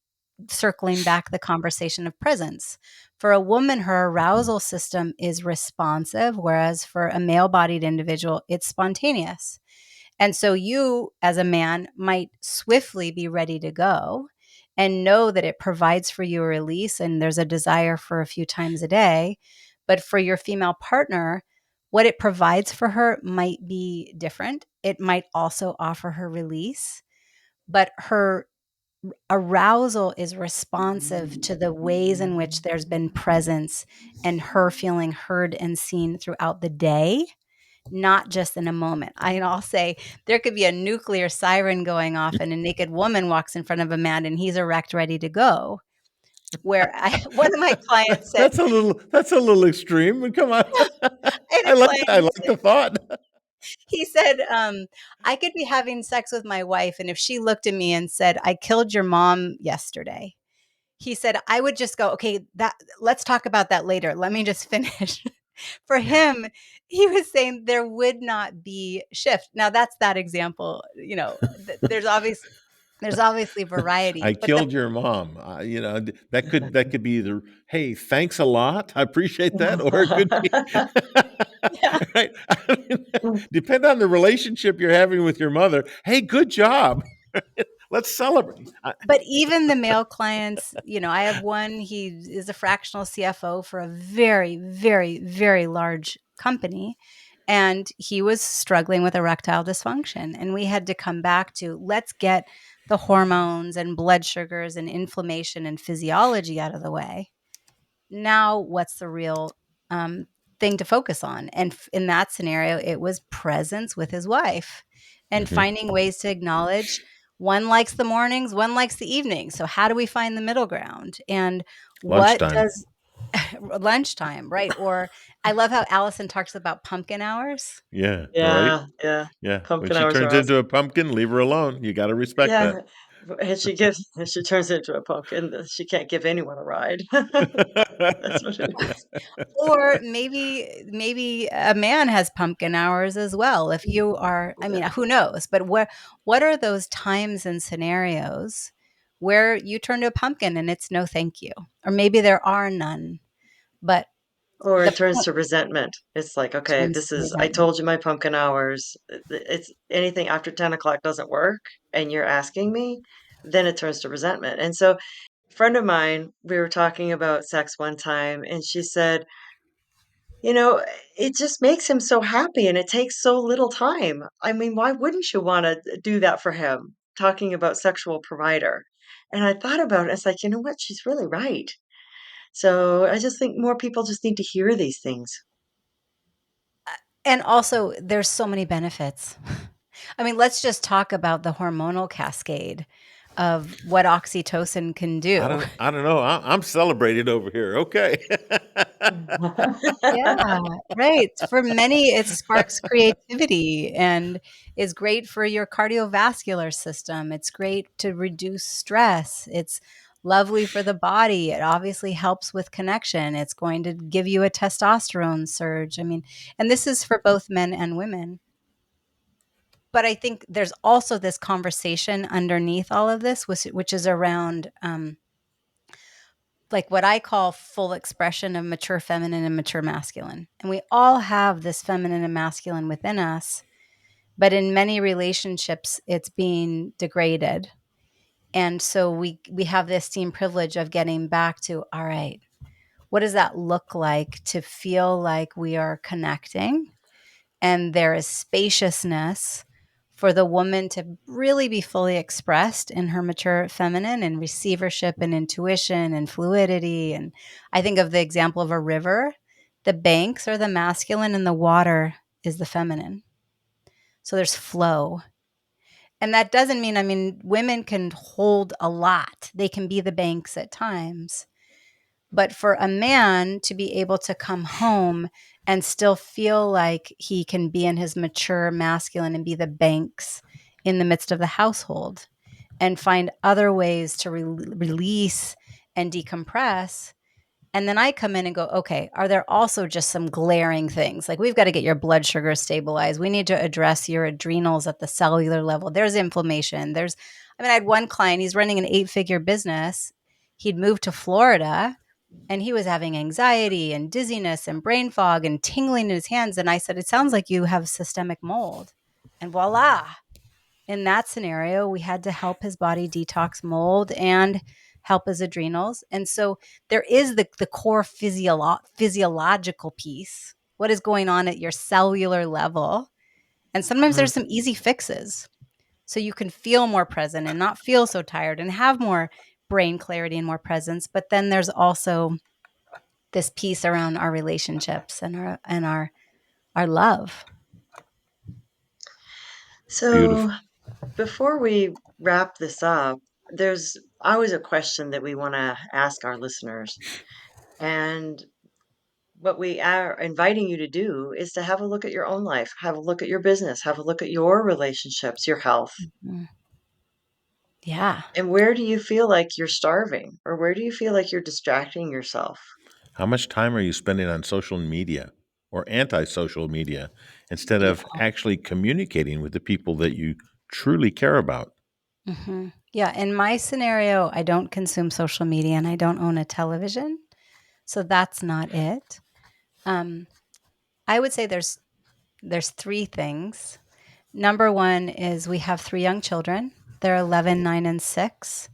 circling back the conversation of presence. For a woman, her arousal system is responsive, whereas for a male bodied individual, it's spontaneous. And so you, as a man, might swiftly be ready to go and know that it provides for you a release and there's a desire for a few times a day. But for your female partner, what it provides for her might be different. It might also offer her release, but her arousal is responsive to the ways in which there's been presence and her feeling heard and seen throughout the day, not just in a moment. I'll say there could be a nuclear siren going off and a naked woman walks in front of a man and he's erect, ready to go. Where one of my clients said, That's a little extreme. But come on, I had a client I who like said, the thought. he said, I could be having sex with my wife, and if she looked at me and said, I killed your mom yesterday, he said, I would just go, okay, that let's talk about that later. Let me just finish. For Yeah. him, he was saying there would not be shift. Now that's that example, there's obviously variety, I but the killed your mom. That could be either, hey, thanks a lot, I appreciate that, or it could be, yeah, right. I mean, depend on the relationship you're having with your mother. Hey, good job. Let's celebrate. but even the male clients, I have one, he is a fractional CFO for a very, very, very large company. And he was struggling with erectile dysfunction. And we had to come back to let's get the hormones and blood sugars and inflammation and physiology out of the way. Now, what's the real thing to focus on? And in that scenario, it was presence with his wife and Mhm. finding ways to acknowledge one likes the mornings, one likes the evenings. So, how do we find the middle ground? And what Lunchtime. does lunchtime, right? Or I love how Allison talks about pumpkin hours. Yeah, right. Yeah, yeah. Yeah, when Pumpkin she hours are turns awesome. into a pumpkin, leave her alone. You got to respect that. Yeah, and she turns into a pumpkin, she can't give anyone a ride. That's what it is. Or maybe a man has pumpkin hours as well. If you are, I mean, Yeah. who knows? But what are those times and scenarios where you turn to a pumpkin and it's no thank you? Or maybe there are none, but Or the it turns point to resentment. It's like, okay, turns this to is I resentment. told you my pumpkin hours. It's anything after 10 o'clock doesn't work, and you're asking me, then it turns to resentment. And so, a friend of mine, we were talking about sex one time, and she said, you know, it just makes him so happy, and it takes so little time. I mean, why wouldn't you want to do that for him? Talking about sexual provider. And I thought about it. It's like, you know what? She's really right. So I just think more people just need to hear these things. And also, there's so many benefits. I mean, let's just talk about the hormonal cascade of what oxytocin can do. I don't know. I'm celebrated over here. Okay. Yeah, right. For many, it sparks creativity and is great for your cardiovascular system. It's great to reduce stress. It's lovely for the body. It obviously helps with connection. It's going to give you a testosterone surge. I mean, and this is for both men and women. But I think there's also this conversation underneath all of this, which is around like what I call full expression of mature feminine and mature masculine. And we all have this feminine and masculine within us, but in many relationships, it's being degraded. And so we have this esteemed privilege of getting back to, all right, what does that look like to feel like we are connecting and there is spaciousness for the woman to really be fully expressed in her mature feminine and receivership and intuition and fluidity. And I think of the example of a river. The banks are the masculine and the water is the feminine. So there's flow. And that doesn't mean, I mean, women can hold a lot. They can be the banks at times. But for a man to be able to come home and still feel like he can be in his mature masculine and be the banks in the midst of the household and find other ways to release and decompress. And then I come in and go, okay, are there also just some glaring things? Like, we've got to get your blood sugar stabilized. We need to address your adrenals at the cellular level. There's inflammation. I mean, I had one client, he's running an 8-figure business. He'd moved to Florida and he was having anxiety and dizziness and brain fog and tingling in his hands. And I said, it sounds like you have systemic mold. And voila, in that scenario, we had to help his body detox mold and help his adrenals. And so there is the core physiological piece. What is going on at your cellular level? And sometimes Mhm. there's some easy fixes. So you can feel more present and not feel so tired and have more brain clarity and more presence. But then there's also this piece around our relationships and our love. So Beautiful. before we wrap this up, there's always a question that we want to ask our listeners. And what we are inviting you to do is to have a look at your own life, have a look at your business, have a look at your relationships, your health. Mm. Yeah. And where do you feel like you're starving? Or where do you feel like you're distracting yourself? How much time are you spending on social media or anti-social media instead Yeah. of actually communicating with the people that you truly care about? Yeah. In my scenario, I don't consume social media and I don't own a television. So that's not it. Um, I would say there's three things. Number one is we have three young children. They're 11, 9, and 6.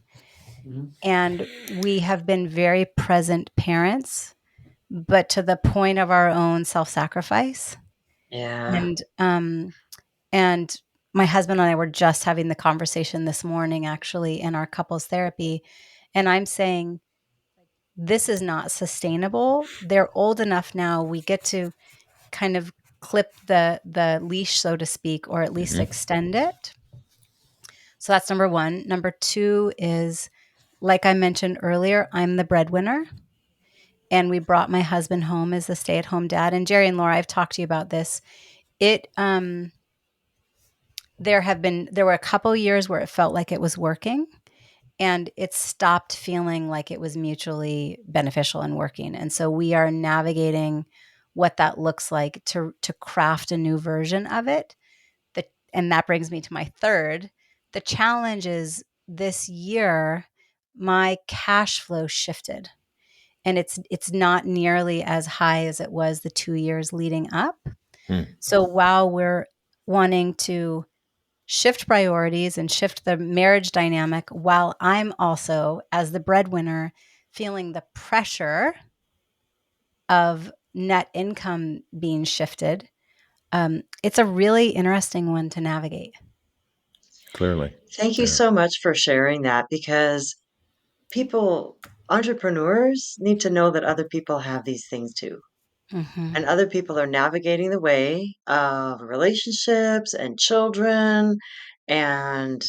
Mhm. And we have been very present parents, but to the point of our own self-sacrifice. Yeah. And my husband and I were just having the conversation this morning, actually, in our couples therapy. And I'm saying, this is not sustainable. They're old enough now. We get to kind of clip the leash, so to speak, or at least Hmm. extend it. So that's number one. Number two is, like I mentioned earlier, I'm the breadwinner. And we brought my husband home as the stay-at-home dad. And Jerry and Laura, I've talked to you about this. It there were a couple years where it felt like it was working, and it stopped feeling like it was mutually beneficial and working. And so we are navigating what that looks like to craft a new version of it. And that brings me to my third. The challenge is this year my cash flow shifted, and it's not nearly as high as it was the 2 years leading up. Hmm. So while we're wanting to shift priorities and shift the marriage dynamic, while I'm also, as the breadwinner, feeling the pressure of net income being shifted. It's a really interesting one to navigate. Clearly. Thank you Yeah. so much for sharing that because people, entrepreneurs need to know that other people have these things too. Hmm. And other people are navigating the way of relationships and children and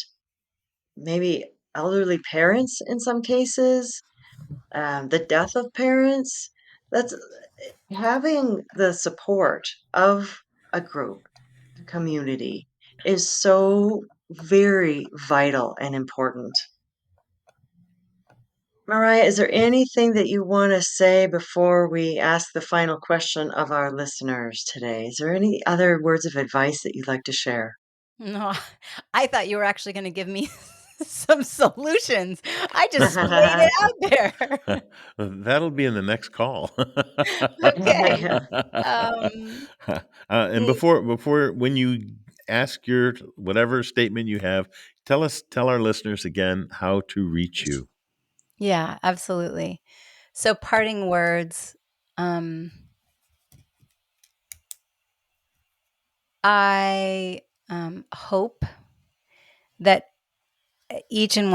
maybe elderly parents in some cases, the death of parents. That's having the support of a group, a community is so very vital and important. Maraya, is there anything that you want to say before we ask the final question of our listeners today? Is there any other words of advice that you'd like to share? No, I thought you were actually going to give me some solutions. I just laid it out there. That'll be in the next call. Okay. Um, And before when you ask your whatever statement you have, tell our listeners again how to reach you. yeah, absolutely. So parting words. I hope that each and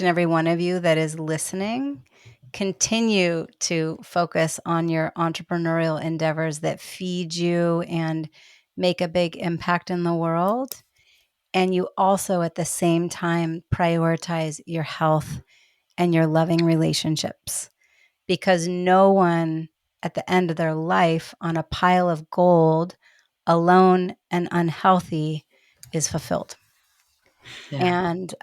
every one of you that is listening continue to focus on your entrepreneurial endeavors that feed you and make a big impact in the world. And you also at the same time prioritize your health and your loving relationships, because no one at the end of their life on a pile of gold, alone and unhealthy, is fulfilled. Yeah. And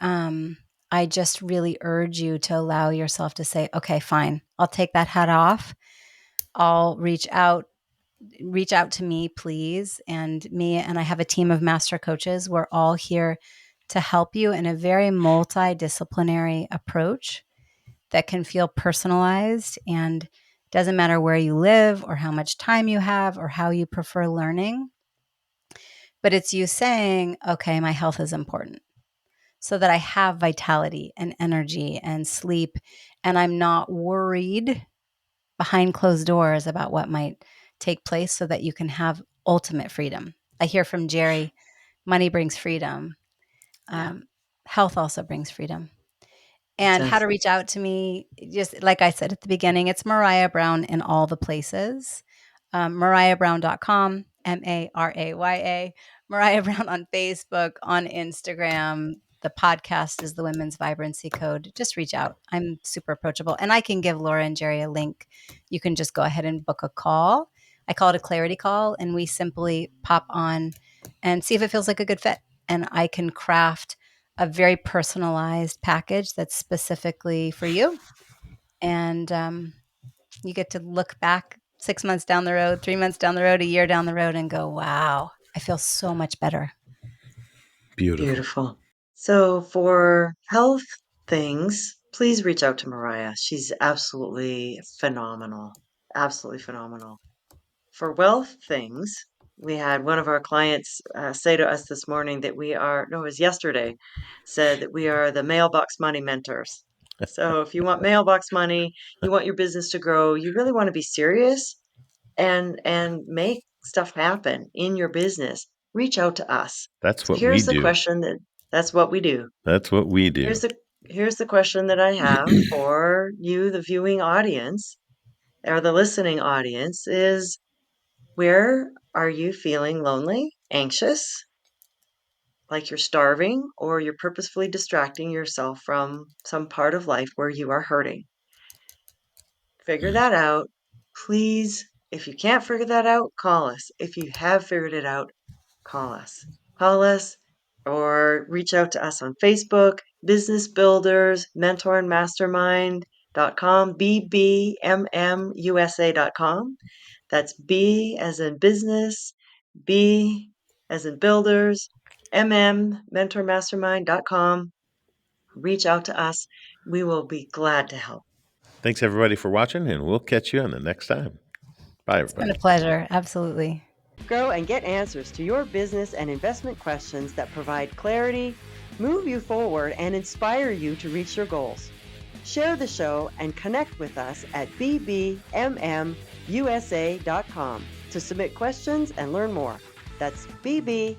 I just really urge you to allow yourself to say, okay, fine, I'll take that hat off. I'll reach out to me, please. And I have a team of master coaches. We're all here to help you in a very multidisciplinary approach that can feel personalized, and doesn't matter where you live or how much time you have or how you prefer learning. But it's you saying, okay, my health is important, so that I have vitality and energy and sleep, and I'm not worried behind closed doors about what might take place, so that you can have ultimate freedom. I hear from Jerry, money brings freedom. Yeah, Health also brings freedom. it And how does. to reach out to me, just like I said at the beginning, it's Maraya Brown in all the places. MarayaBrown.com, Maraya. Maraya Brown on Facebook, on Instagram. The podcast is the Women's Vibrancy Code. Just reach out. I'm super approachable. And I can give Laura and Jerry a link. You can just go ahead and book a call. I call it a clarity call, and we simply pop on and see if it feels like a good fit. And I can craft a very personalized package that's specifically for you. And you get to look back 6 months down the road, 3 months down the road, a year down the road, and go, wow, I feel so much better. Beautiful. Beautiful. So for health things, please reach out to Maraya. She's absolutely phenomenal. Absolutely phenomenal. For wealth things, we had one of our clients say to us this morning that no, it was yesterday, said that we are the mailbox money mentors. So if you want mailbox money, you want your business to grow, you really want to be serious and make stuff happen in your business, reach out to us. That's So what we here's the do. question that's what we do. That's what we do. Here's the question that I have for you, the viewing audience or the listening audience is, where are you feeling lonely, anxious, like you're starving, or you're purposefully distracting yourself from some part of life where you are hurting? Figure that out. Please, if you can't figure that out, call us. If you have figured it out, call us. Call us or reach out to us on Facebook, Business Builders, Mentor and Mastermind.com, BBMMUSA.com. That's B as in business, B as in builders, mentormastermind.com. Reach out to us. We will be glad to help. Thanks everybody for watching, and we'll catch you on the next time. Bye, It's been a everybody. pleasure. Absolutely. Grow and get answers to your business and investment questions that provide clarity, move you forward, and inspire you to reach your goals. Share the show and connect with us at BBMMUSA.com to submit questions and learn more. That's BBMMUSA.com.